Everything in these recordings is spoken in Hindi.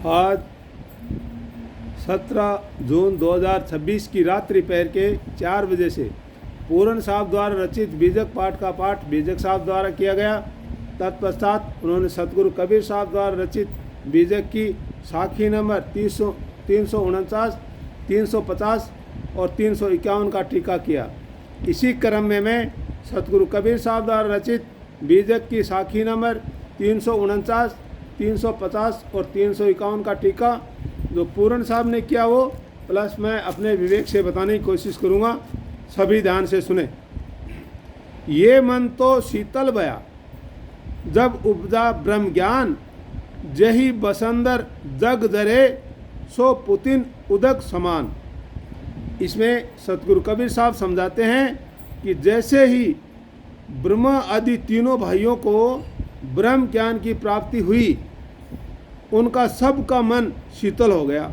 आज 17 जून 2026 की रात्रि पहर के 4 बजे से पूरन साहब द्वारा रचित बीजक पाठ का पाठ बीजक साहब द्वारा किया गया। तत्पश्चात उन्होंने सतगुरु कबीर साहब द्वारा रचित बीजक की साखी नंबर 349, 350 और 351 का टीका किया। इसी क्रम में मैं सतगुरु कबीर साहब द्वारा रचित बीजक की साखी नंबर 349, 350 और 351 का टीका जो पूरन साहब ने किया वो प्लस मैं अपने विवेक से बताने की कोशिश करूँगा। सभी ध्यान से सुने। ये मन तो शीतल बया जब उपजा ब्रह्म ज्ञान, जही बसंदर जग धरे सो पुतिन उदक समान। इसमें सतगुरु कबीर साहब समझाते हैं कि जैसे ही ब्रह्मा आदि तीनों भाइयों को ब्रह्म ज्ञान की प्राप्ति हुई, उनका सबका मन शीतल हो गया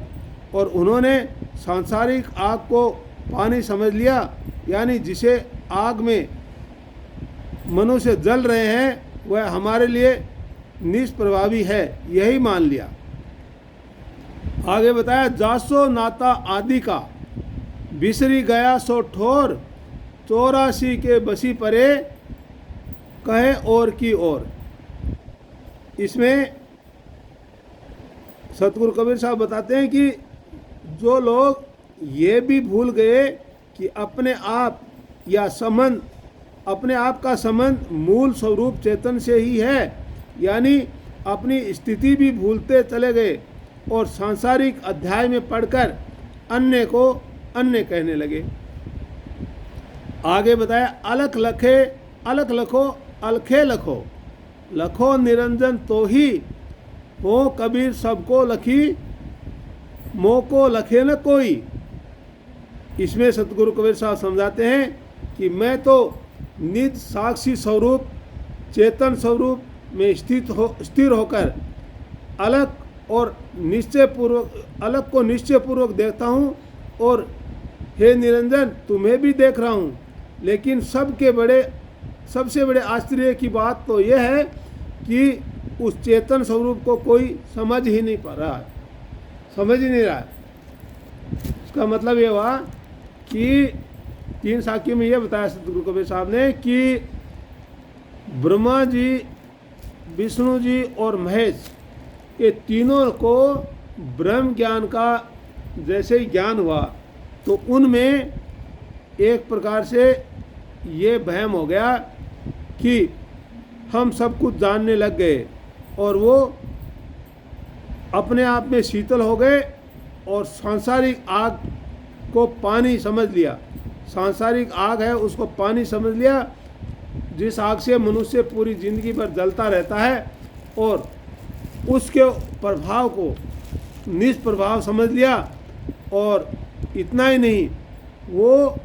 और उन्होंने सांसारिक आग को पानी समझ लिया, यानी जिसे आग में मनुष्य जल रहे हैं वह हमारे लिए निष्प्रभावी है, यही मान लिया। आगे बताया, जासो नाता आदि का बिसरी गया सो ठोर, 84 के बसी परे कहे और की ओर। इसमें सतगुरु कबीर साहब बताते हैं कि जो लोग ये भी भूल गए कि अपने आप या संबंध, अपने आप का संबंध मूल स्वरूप चेतन से ही है, यानी अपनी स्थिति भी भूलते चले गए और सांसारिक अध्याय में पढ़कर अन्य को अन्य कहने लगे। आगे बताया, अलख लखे अलख लखो अलखे लखो, लखो निरंजन तो ही हो कबीर सबको लखी, मोको लखे न कोई। इसमें सतगुरु कबीर साहब समझाते हैं कि मैं तो निज साक्षी स्वरूप चेतन स्वरूप में स्थिर होकर अलग और निश्चय पूर्वक अलग को निश्चय पूर्वक देखता हूँ और हे निरंजन तुम्हें भी देख रहा हूँ। लेकिन सबसे बड़े आश्चर्य की बात तो यह है कि उस चेतन स्वरूप को कोई समझ ही नहीं पा रहा है, समझ ही नहीं रहा है। इसका मतलब ये हुआ कि 3 साखी में यह बताया सतगुरु कबीर साहब ने कि ब्रह्मा जी, विष्णु जी और महेश, ये तीनों को ब्रह्म ज्ञान का जैसे ही ज्ञान हुआ तो उनमें एक प्रकार से ये वहम हो गया कि हम सब कुछ जानने लग गए और वो अपने आप में शीतल हो गए और सांसारिक आग को पानी समझ लिया। सांसारिक आग है उसको पानी समझ लिया, जिस आग से मनुष्य पूरी जिंदगी भर जलता रहता है, और उसके प्रभाव को निष्प्रभाव समझ लिया। और इतना ही नहीं, वो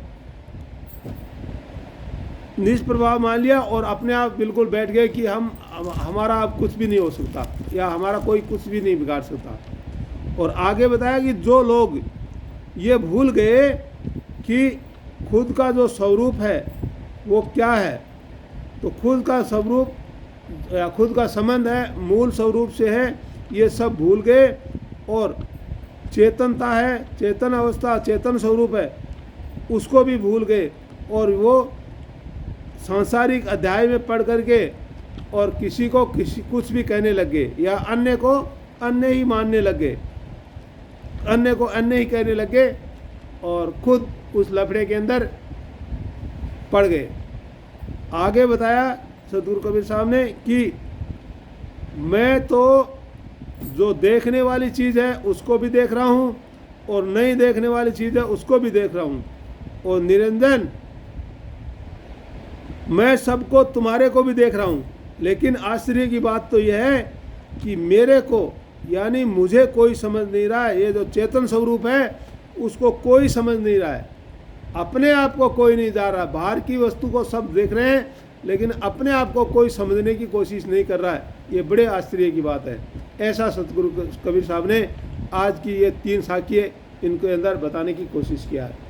निष्प्रभाव मान लिया और अपने आप बिल्कुल बैठ गए कि हमारा अब कुछ भी नहीं हो सकता या हमारा कोई कुछ भी नहीं बिगाड़ सकता। और आगे बताया कि जो लोग ये भूल गए कि खुद का जो स्वरूप है वो क्या है, तो खुद का स्वरूप या खुद का संबंध है मूल स्वरूप से है, ये सब भूल गए और चेतनता है, चेतन अवस्था, चेतन स्वरूप है, उसको भी भूल गए और वो सांसारिक अध्याय में पढ़ करके और किसी कुछ भी कहने लगे या अन्य को अन्य ही मानने लगे, अन्य को अन्य ही कहने लगे और खुद उस लफड़े के अंदर पड़ गए। आगे बताया सतगुरु कबीर साहब ने कि मैं तो जो देखने वाली चीज़ है उसको भी देख रहा हूँ और नहीं देखने वाली चीज़ है उसको भी देख रहा हूँ, और निरंजन मैं सबको तुम्हारे को भी देख रहा हूँ। लेकिन आश्चर्य की बात तो यह है कि मेरे को यानी मुझे कोई समझ नहीं रहा है। ये जो चेतन स्वरूप है उसको कोई समझ नहीं रहा है, अपने आप को कोई नहीं जा रहा। बाहर की वस्तु को सब देख रहे हैं लेकिन अपने आप को कोई समझने की कोशिश नहीं कर रहा है। ये बड़े आश्चर्य की बात है। ऐसा सतगुरु कबीर साहब ने आज की ये 3 साखी इनके अंदर बताने की कोशिश किया है।